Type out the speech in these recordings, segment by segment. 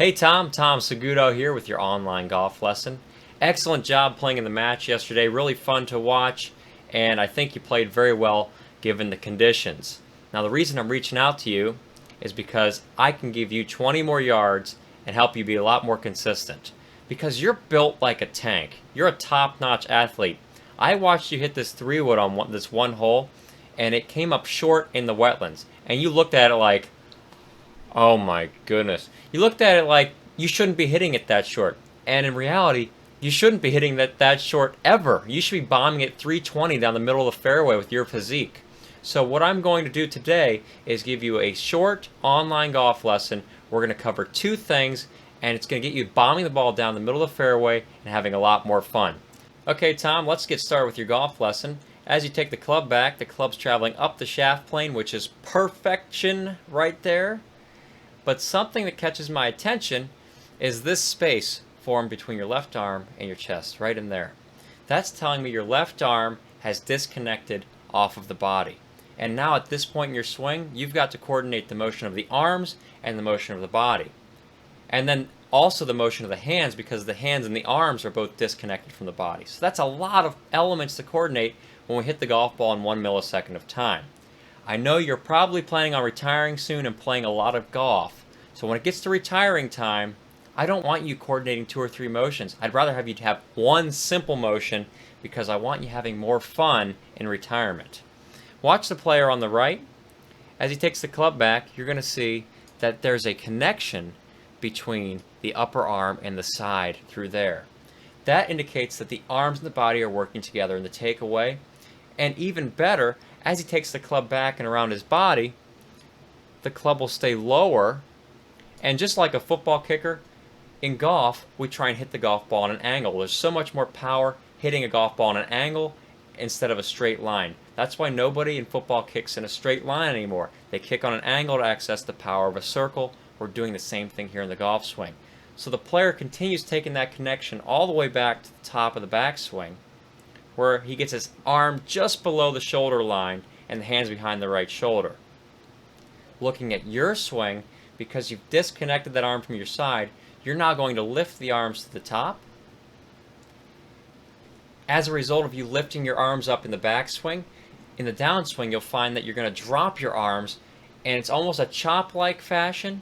Hey Tom Saguto here with your online golf lesson. Excellent job playing in the match yesterday, really fun to watch, and I think you played very well given the conditions. Now the reason I'm reaching out to you is because I can give you 20 more yards and help you be a lot more consistent. Because you're built like a tank. You're a top-notch athlete. I watched you hit this 3-wood on this one hole, and it came up short in the wetlands, and you looked at it like, oh my goodness. You looked at it like you shouldn't be hitting it that short. And in reality, you shouldn't be hitting that short ever. You should be bombing it 320 down the middle of the fairway with your physique. So what I'm going to do today is give you a short online golf lesson. We're going to cover two things, and it's going to get you bombing the ball down the middle of the fairway and having a lot more fun. Okay, Tom, let's get started with your golf lesson. As you take the club back, the club's traveling up the shaft plane, which is perfection right there. But something that catches my attention is this space formed between your left arm and your chest, right in there. That's telling me your left arm has disconnected off of the body. And now at this point in your swing, you've got to coordinate the motion of the arms and the motion of the body. And then also the motion of the hands, because the hands and the arms are both disconnected from the body. So that's a lot of elements to coordinate when we hit the golf ball in 1 millisecond of time. I know you're probably planning on retiring soon and playing a lot of golf. So when it gets to retiring time, I don't want you coordinating 2 or 3 motions. I'd rather have you have one simple motion because I want you having more fun in retirement. Watch the player on the right. As he takes the club back, you're going to see that there's a connection between the upper arm and the side through there. That indicates that the arms and the body are working together in the takeaway. And even better, as he takes the club back and around his body, the club will stay lower. And just like a football kicker, in golf, we try and hit the golf ball on an angle. There's so much more power hitting a golf ball on an angle instead of a straight line. That's why nobody in football kicks in a straight line anymore. They kick on an angle to access the power of a circle. We're doing the same thing here in the golf swing. So the player continues taking that connection all the way back to the top of the backswing, where he gets his arm just below the shoulder line and the hands behind the right shoulder. Looking at your swing, because you've disconnected that arm from your side, you're now going to lift the arms to the top. As a result of you lifting your arms up in the backswing, in the downswing you'll find that you're going to drop your arms, and it's almost a chop-like fashion.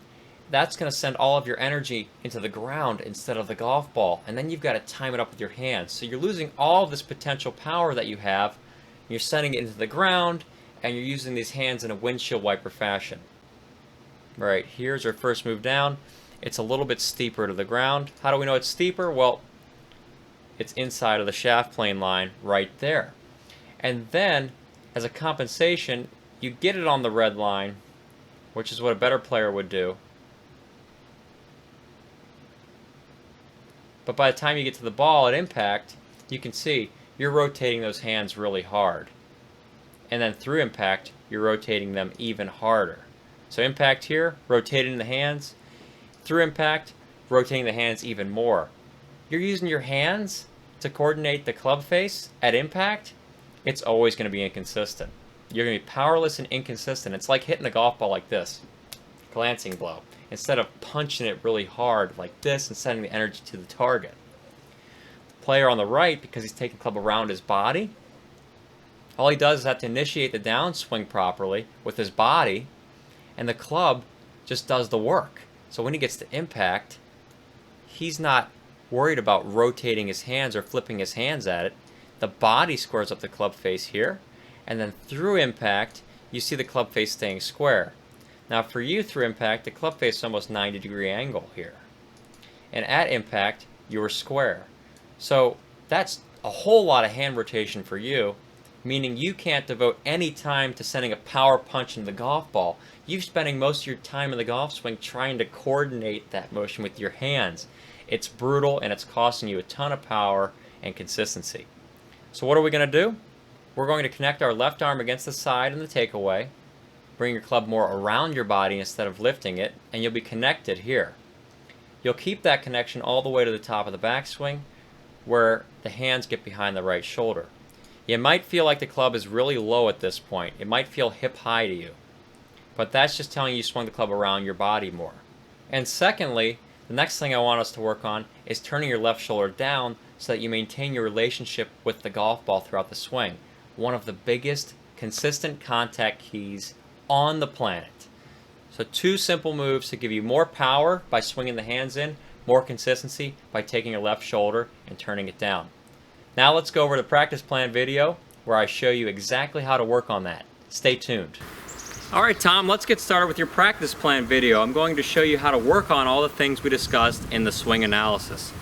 That's going to send all of your energy into the ground instead of the golf ball, and then you've got to time it up with your hands. So you're losing all of this potential power that you have. You're sending it into the ground, and you're using these hands in a windshield wiper fashion. Right, here's our first move down. It's a little bit steeper to the ground. How do we know it's steeper? Well, it's inside of the shaft plane line right there. And then, as a compensation, you get it on the red line, which is what a better player would do. But by the time you get to the ball at impact, you can see you're rotating those hands really hard. And then through impact, you're rotating them even harder. So impact here, rotating the hands. Through impact, rotating the hands even more. You're using your hands to coordinate the club face at impact. It's always going to be inconsistent. You're going to be powerless and inconsistent. It's like hitting a golf ball like this, glancing blow, instead of punching it really hard like this and sending the energy to the target. The player on the right, because he's taking the club around his body, all he does is have to initiate the downswing properly with his body, and the club just does the work. So when he gets to impact, he's not worried about rotating his hands or flipping his hands at it. The body squares up the club face here, and then through impact, you see the club face staying square. Now for you, through impact, the club face is almost 90-degree angle here. And at impact, you were square. So that's a whole lot of hand rotation for you, meaning you can't devote any time to sending a power punch into the golf ball. You're spending most of your time in the golf swing trying to coordinate that motion with your hands. It's brutal, and it's costing you a ton of power and consistency. So what are we going to do? We're going to connect our left arm against the side in the takeaway, bring your club more around your body instead of lifting it, and you'll be connected here. You'll keep that connection all the way to the top of the backswing, where the hands get behind the right shoulder. You might feel like the club is really low at this point. It might feel hip high to you. But that's just telling you swung the club around your body more. And secondly, The next thing I want us to work on is turning your left shoulder down so that you maintain your relationship with the golf ball throughout the swing. One of the biggest consistent contact keys on the planet. So 2 simple moves to give you more power by swinging the hands in, more consistency by taking your left shoulder and turning it down. Now let's go over the practice plan video where I show you exactly how to work on that. Stay tuned. Alright Tom, let's get started with your practice plan video. I'm going to show you how to work on all the things we discussed in the swing analysis.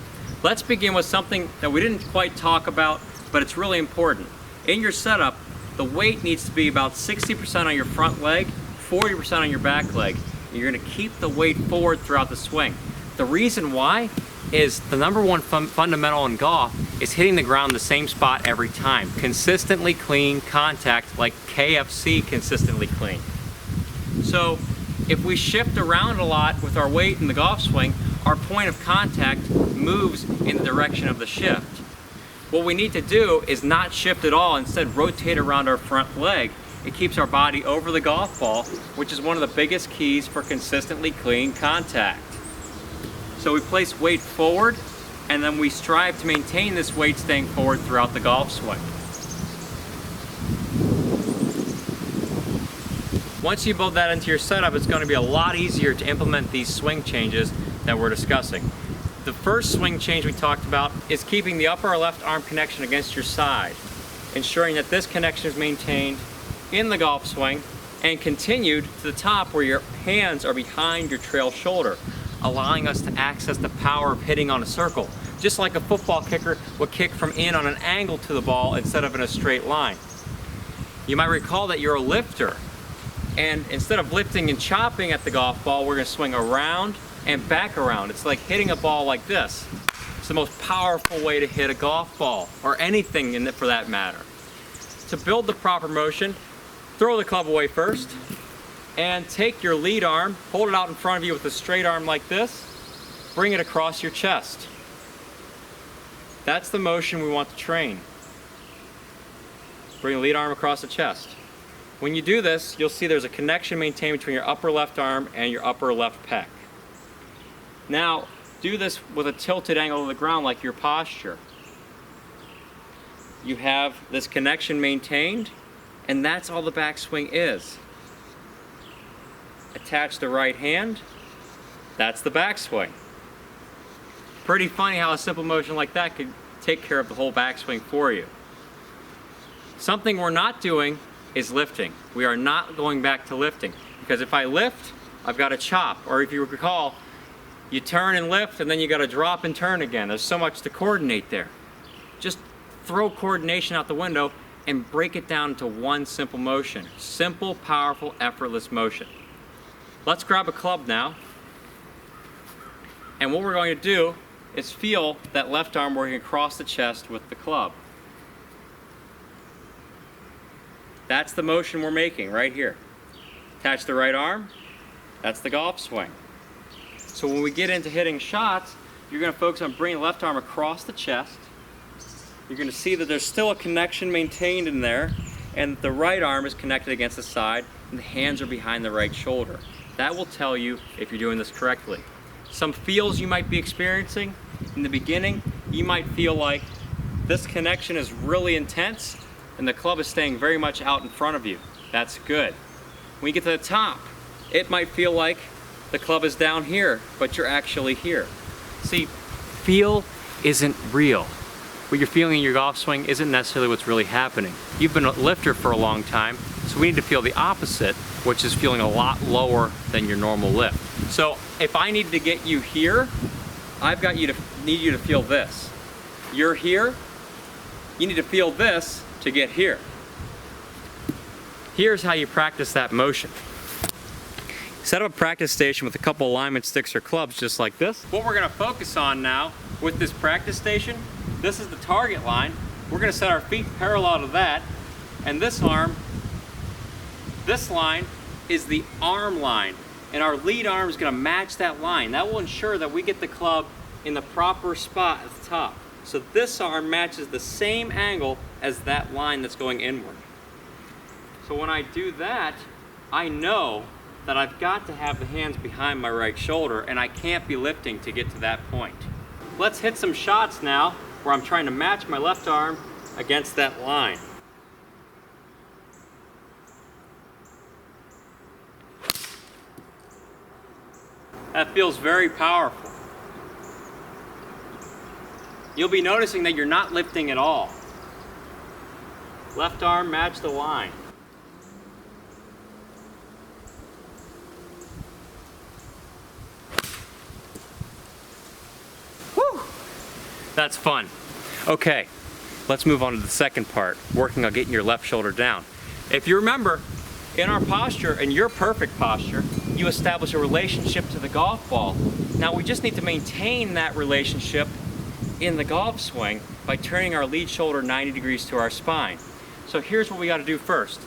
Let's begin with something that we didn't quite talk about, but it's really important. In your setup, the weight needs to be about 60% on your front leg, 40% on your back leg. You're going to keep the weight forward throughout the swing. The reason why is the number one fundamental in golf is hitting the ground in the same spot every time. Consistently clean contact, like KFC consistently clean. So if we shift around a lot with our weight in the golf swing, our point of contact moves in the direction of the shift. What we need to do is not shift at all, instead rotate around our front leg. It keeps our body over the golf ball, which is one of the biggest keys for consistently clean contact. So we place weight forward, and then we strive to maintain this weight staying forward throughout the golf swing. Once you build that into your setup, it's going to be a lot easier to implement these swing changes that we're discussing. The first swing change we talked about is keeping the upper left arm connection against your side, ensuring that this connection is maintained in the golf swing and continued to the top where your hands are behind your trail shoulder, allowing us to access the power of hitting on a circle, just like a football kicker would kick from in on an angle to the ball instead of in a straight line. You might recall that you're a lifter, and instead of lifting and chopping at the golf ball, we're going to swing around and back around. It's like hitting a ball like this. It's the most powerful way to hit a golf ball, or anything in it for that matter. To build the proper motion, throw the club away first, and take your lead arm, hold it out in front of you with a straight arm like this, bring it across your chest. That's the motion we want to train. Bring the lead arm across the chest. When you do this, you'll see there's a connection maintained between your upper left arm and your upper left pec. Now, do this with a tilted angle to the ground like your posture. You have this connection maintained, and that's all the backswing is. Attach the right hand, that's the backswing. Pretty funny how a simple motion like that could take care of the whole backswing for you. Something we're not doing is lifting. We are not going back to lifting, because if I lift, I've got to chop, or if you recall, you turn and lift and then you got to drop and turn again. There's so much to coordinate there. Just throw coordination out the window and break it down to one simple motion. Simple, powerful, effortless motion. Let's grab a club now, and what we're going to do is feel that left arm working across the chest with the club. That's the motion we're making right here. Attach the right arm, that's the golf swing. So when we get into hitting shots, you're going to focus on bringing the left arm across the chest. You're going to see that there's still a connection maintained in there, and the right arm is connected against the side, and the hands are behind the right shoulder. That will tell you if you're doing this correctly. Some feels you might be experiencing in the beginning, you might feel like this connection is really intense and the club is staying very much out in front of you. That's good. When you get to the top, it might feel like the club is down here, but you're actually here. See, feel isn't real. What you're feeling in your golf swing isn't necessarily what's really happening. You've been a lifter for a long time, so we need to feel the opposite, which is feeling a lot lower than your normal lift. So if I need to get you here, need you to feel this. You're here, you need to feel this to get here. Here's how you practice that motion. Set up a practice station with a couple alignment sticks or clubs just like this. What we're going to focus on now with this practice station, this is the target line. We're going to set our feet parallel to that, and this line is the arm line, and our lead arm is going to match that line. That will ensure that we get the club in the proper spot at the top. So this arm matches the same angle as that line that's going inward. So when I do that, I know that I've got to have the hands behind my right shoulder, and I can't be lifting to get to that point. Let's hit some shots now where I'm trying to match my left arm against that line. That feels very powerful. You'll be noticing that you're not lifting at all. Left arm match the line. Whew! That's fun. Okay, let's move on to the second part, working on getting your left shoulder down. If you remember, in our posture, and your perfect posture, you establish a relationship to the golf ball. Now we just need to maintain that relationship in the golf swing by turning our lead shoulder 90 degrees to our spine. So here's what we got to do first.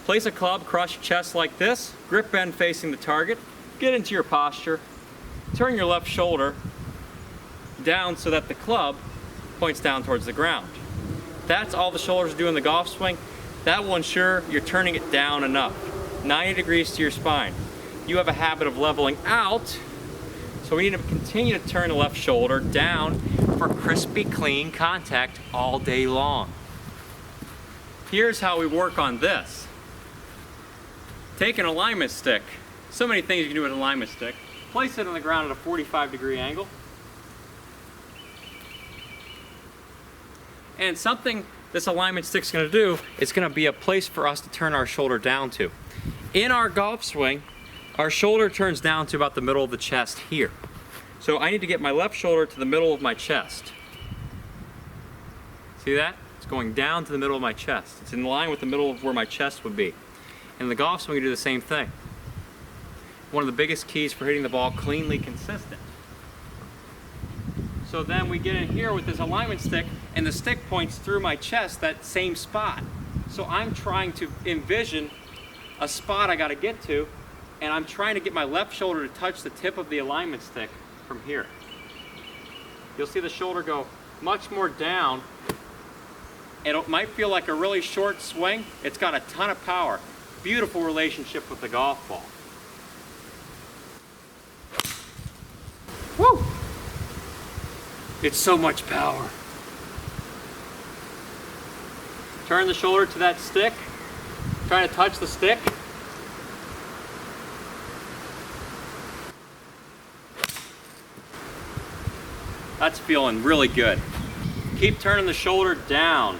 Place a club across your chest like this, grip bend facing the target, get into your posture, turn your left shoulder down so that the club points down towards the ground. That's all the shoulders do in the golf swing. That will ensure you're turning it down enough, 90 degrees to your spine. You have a habit of leveling out, so we need to continue to turn the left shoulder down for crispy, clean contact all day long. Here's how we work on this. Take an alignment stick. So many things you can do with an alignment stick. Place it on the ground at a 45-degree angle. And something this alignment stick's going to do, it's going to be a place for us to turn our shoulder down to. In our golf swing, our shoulder turns down to about the middle of the chest here. So I need to get my left shoulder to the middle of my chest. See that? It's going down to the middle of my chest. It's in line with the middle of where my chest would be. In the golf swing, we do the same thing. One of the biggest keys for hitting the ball cleanly consistent. So then we get in here with this alignment stick, and the stick points through my chest, that same spot. So I'm trying to envision a spot I got to get to, and I'm trying to get my left shoulder to touch the tip of the alignment stick from here. You'll see the shoulder go much more down. It might feel like a really short swing. It's got a ton of power. Beautiful relationship with the golf ball. Woo! It's so much power. Turn the shoulder to that stick. Trying to touch the stick. That's feeling really good. Keep turning the shoulder down.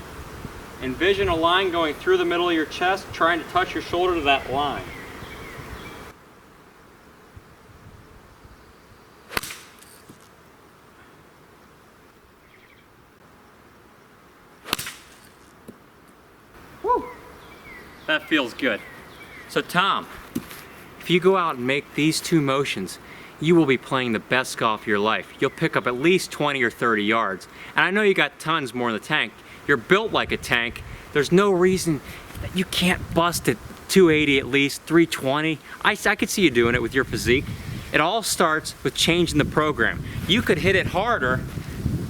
Envision a line going through the middle of your chest, trying to touch your shoulder to that line. Woo! That feels good. So Tom, if you go out and make these two motions, you will be playing the best golf of your life. You'll pick up at least 20 or 30 yards. And I know you got tons more in the tank. You're built like a tank. There's no reason that you can't bust it 280 at least, 320. I could see you doing it with your physique. It all starts with changing the program. You could hit it harder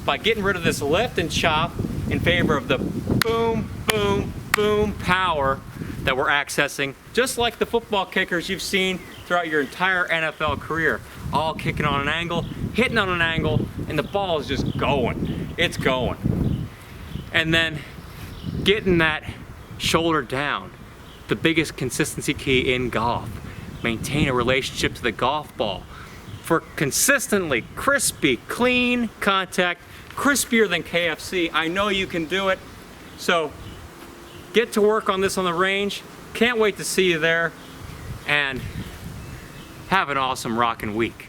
by getting rid of this lift and chop in favor of the boom, boom, boom power that we're accessing, just like the football kickers you've seen throughout your entire NFL career. All kicking on an angle, hitting on an angle, and the ball is just going. It's going. And then getting that shoulder down, the biggest consistency key in golf. Maintain a relationship to the golf ball for consistently crispy, clean contact, crispier than KFC. I know you can do it. So get to work on this on the range. Can't wait to see you there, and have an awesome rockin' week.